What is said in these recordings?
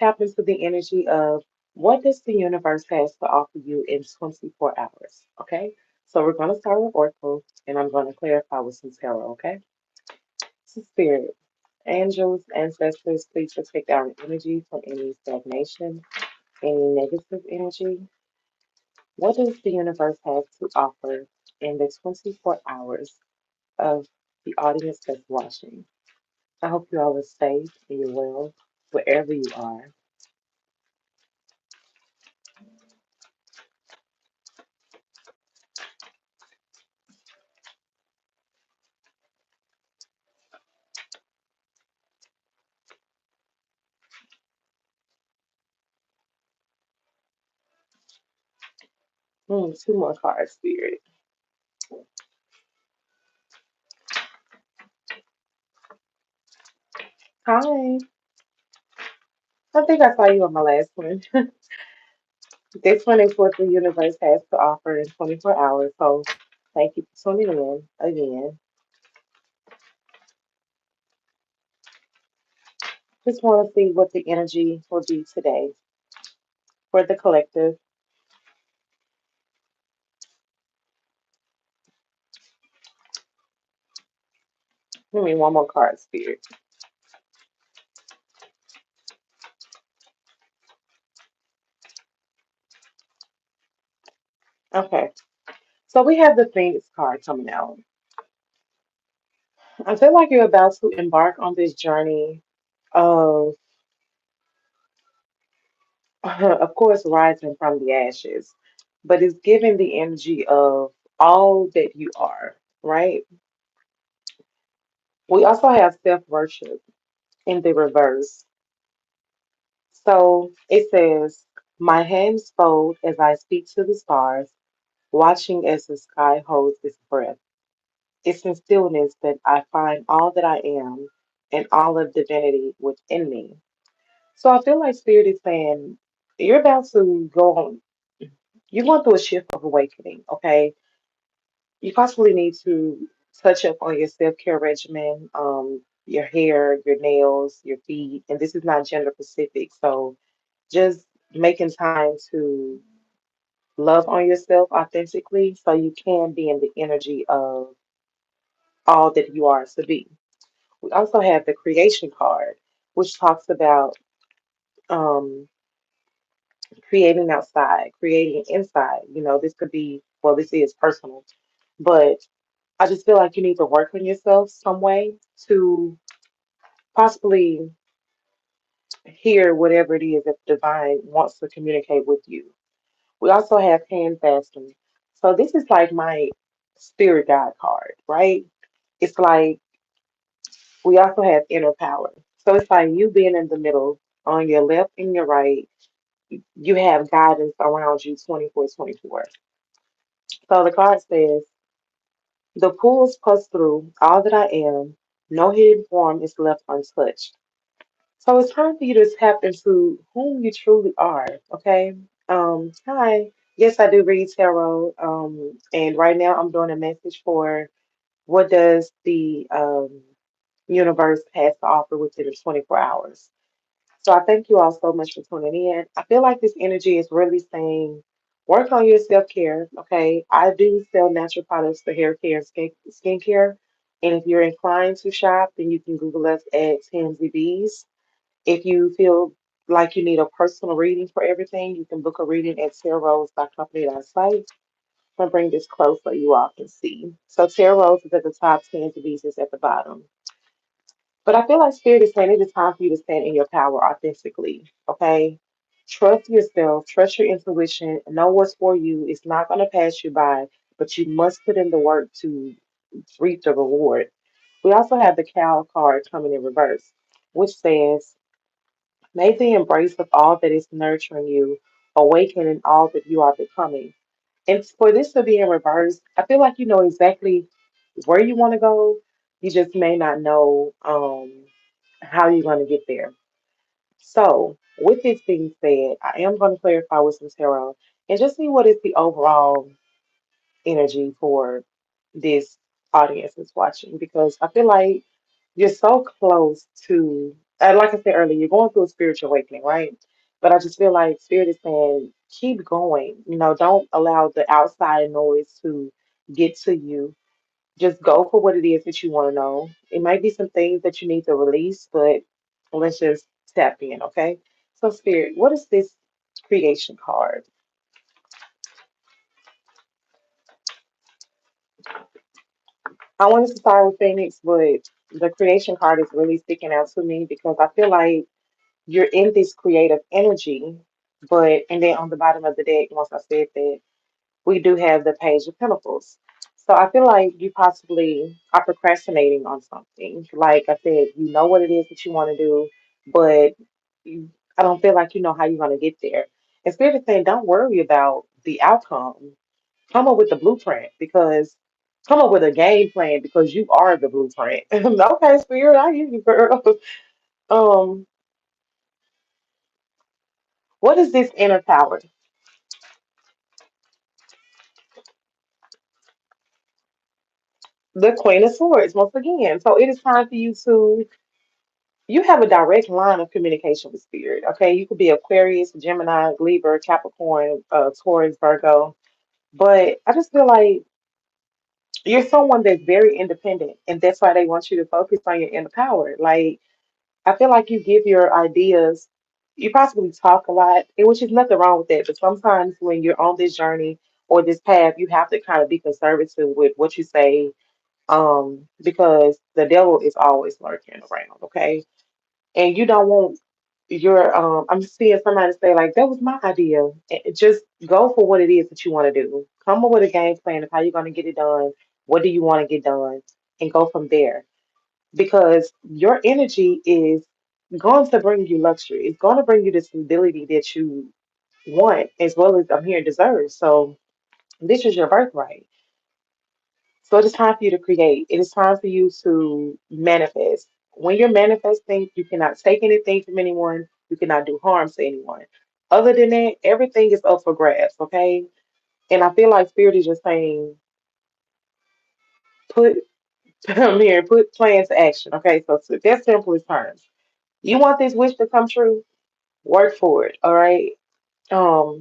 tap into the energy of what does the universe has to offer you in 24 hours. Okay, so we're going to start with Oracle, and I'm going to clarify with some tarot. Okay, so Spirit, angels, ancestors, please protect our energy from any stagnation, any negative energy. What does the universe have to offer in the 24 hours of the audience that's watching? I hope you all are safe and you're well wherever you are. Two more cards, Spirit. Hi. I think I saw you on my last one. This one is what the universe has to offer in 24 hours. So thank you for tuning in again. Just want to see what the energy will be today for the collective. Give me one more card, Spirit. Okay. So we have the Phoenix card coming out. I feel like you're about to embark on this journey of, of course, rising from the ashes, but it's giving the energy of all that you are, right? We also have self worship in the reverse. So it says, my hands fold as I speak to the stars, watching as the sky holds its breath. It's in stillness that I find all that I am and all of divinity within me. So I feel like Spirit is saying, you're about to go on, you're going through a shift of awakening, okay? You possibly need to touch up on your self-care regimen, your hair, your nails, your feet, and this is not gender specific. So just making time to love on yourself authentically so you can be in the energy of all that you are to be. We also have the creation card, which talks about um, creating outside, creating inside. You know, this could be, well, this is personal, but I just feel like you need to work on yourself some way to possibly hear whatever it is that the divine wants to communicate with you. We also have hand fasting. So this is like my spirit guide card, right? It's like we also have inner power. So it's like you being in the middle, on your left and your right, you have guidance around you 24/24. So the card says, the pools push through all that I am, no hidden form is left untouched. So it's time for you to tap into whom you truly are, okay? Hi. Yes, I do read tarot. And right now I'm doing a message for what does the universe has to offer within the 24 hours. So I thank you all so much for tuning in. I feel like this energy is really saying work on your self-care, okay? I do sell natural products for hair care and skincare. And if you're inclined to shop, then you can Google us at Tansy Bees. If you feel like you need a personal reading for everything, you can book a reading at tarot.company.site. I'm gonna bring this close so you all can see. So Tarot Rose is at the top, Tansy Bees is at the bottom. But I feel like Spirit is saying it is time for you to stand in your power authentically. Okay? Trust yourself, trust your intuition, know what's for you. It's not going to pass you by, but you must put in the work to reap the reward. We also have the cow card coming in reverse, which says, may the embrace of all that is nurturing you awaken in all that you are becoming. And for this to be in reverse, I feel like you know exactly where you want to go. You just may not know how you're going to get there. So, with this being said, I am going to clarify with some tarot and just see what is the overall energy for this audience that's watching because I feel like you're so close to. like I said earlier, you're going through a spiritual awakening, right? But I just feel like Spirit is saying, keep going. Don't allow the outside noise to get to you. Just go for what it is that you want to know. It might be some things that you need to release, but let's just tap in, okay? So, Spirit, what is this creation card? I wanted to start with Phoenix, but the creation card is really sticking out to me because I feel like you're in this creative energy, but and then on the bottom of the deck, once I said that, we do have the Page of Pentacles. So I feel like you possibly are procrastinating on something. Like I said, you know what it is that you want to do, but I don't feel like you know how you're going to get there. And Spirit is saying, don't worry about the outcome. Come up with the blueprint because come up with a game plan because you are the blueprint. Okay, Spirit, I hear you, girl. Um, what is this inner power? The Queen of Swords, once again. So it is time for you to you have a direct line of communication with spirit. Okay, you could be Aquarius, Gemini, Libra, Capricorn, Taurus, Virgo, but I just feel like you're someone that's very independent, and that's why they want you to focus on your inner power. Like I feel like you give your ideas. You possibly talk a lot, and which is nothing wrong with that. But sometimes when you're on this journey or this path, you have to kind of be conservative with what you say, because the devil is always lurking around. Okay, and you don't want your I'm seeing somebody say like that was my idea. Just go for what it is that you want to do. Come up with a game plan of how you're going to get it done. What do you want to get done, and go from there. Because your energy is going to bring you luxury. It's going to bring you the stability that you want, as well as I'm here deserve. So this is your birthright. So it is time for you to create. It is time for you to manifest. When you're manifesting, you cannot take anything from anyone. You cannot do harm to anyone. Other than that, everything is up for grabs, okay? And I feel like Spirit is just saying, put come here, put plan to action. Okay, so that's simple as terms. You want this wish to come true? Work for it, all right? Um,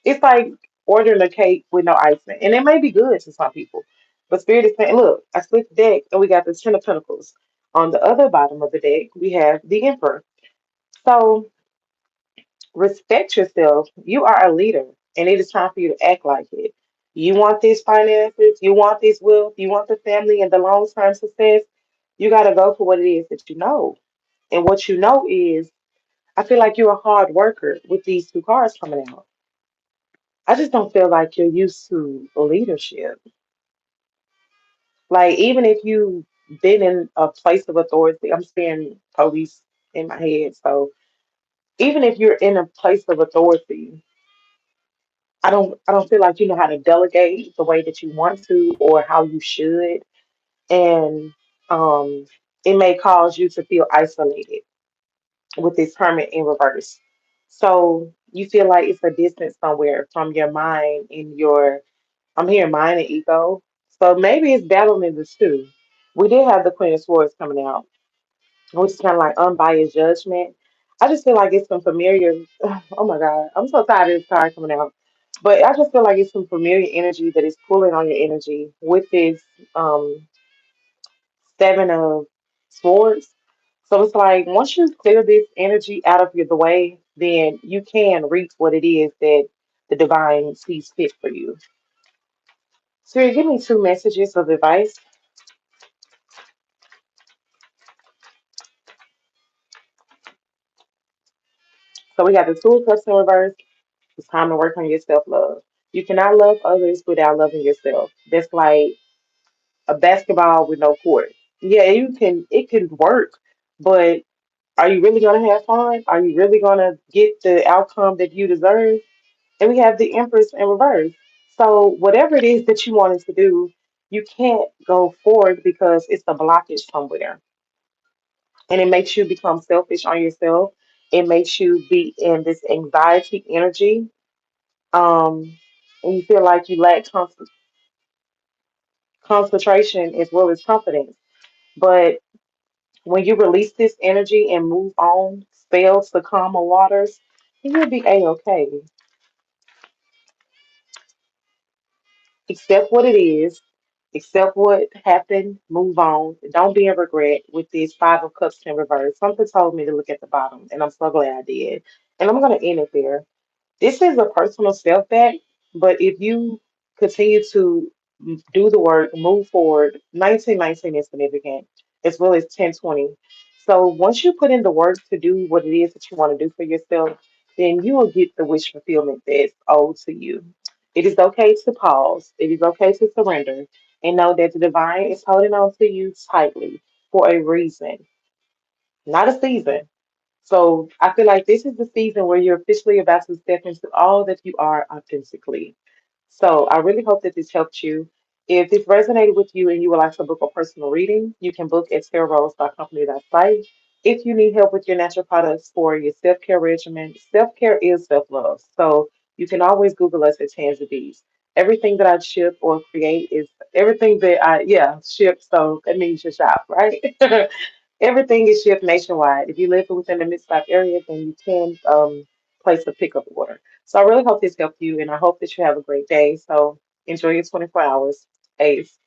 It's like ordering a cake with no icing, and it may be good to some people. But Spirit is saying, look, I split the deck, and we got the Ten of Pentacles. On the other bottom of the deck, we have the Emperor. So respect yourself. You are a leader, and it is time for you to act like it. You want these finances, you want this wealth, you want the family and the long term success. You got to go for what it is that you know. And what you know is, I feel like you're a hard worker with these two cards coming out. I just don't feel like you're used to leadership. Like even if you've been in a place of authority, I'm saying police in my head. So even if you're in a place of authority, I don't feel like you know how to delegate the way that you want to or how you should. And um it may cause you to feel isolated with this hermit in reverse. So you feel like it's a distance somewhere from your mind and your I'm hearing mind and ego. So maybe it's battling the two. We did have the Queen of Swords coming out, which is kind of like unbiased judgment. I just feel like it's some familiar. Oh my God, I'm so tired of this card coming out. But I just feel like it's some familiar energy that is pulling on your energy with this um, Seven of Swords. So it's like once you clear this energy out of the way, then you can reach what it is that the divine sees fit for you. So you give me two messages of advice. So we got the Two of Cups in reverse. It's time to work on your self love. You cannot love others without loving yourself. That's like a basketball with no court. Yeah, you can. It can work, but are you really gonna have fun? Are you really gonna get the outcome that you deserve? And we have the Empress in reverse. So whatever it is that you wanted to do, you can't go forward because it's a blockage somewhere, and it makes you become selfish on yourself. It makes you be in this anxiety energy, um, and you feel like you lack concentration as well as confidence. But When you release this energy and move on, spells the calmer waters, you'll be a-okay. Accept what it is, accept what happened, move on. Don't be in regret with this Five of Cups in reverse. Something told me to look at the bottom, and I'm so glad I did. And I'm going to end it there. This is a personal setback, but if you continue to do the work, move forward, 1919 is significant, as well as 1020. So once you put in the work to do what it is that you want to do for yourself, then you will get the wish fulfillment that's owed to you. It is okay to pause. It is okay to surrender and know that the divine is holding on to you tightly for a reason, not a season. So I feel like this is the season where you're officially about to step into all that you are authentically. So I really hope that this helped you. If this resonated with you and you would like to book a personal reading, you can book at sararose.company.site. If you need help with your natural products for your self-care regimen, self-care is self-love. So you can always Google us at Tansy Bees. Everything that I ship or create is everything that ship. So that means you shop, right? Everything is shipped nationwide. If you live within the Mid-South area, then you can place a pickup order. So I really hope this helped you, and I hope that you have a great day. So enjoy your 24 hours. Ace.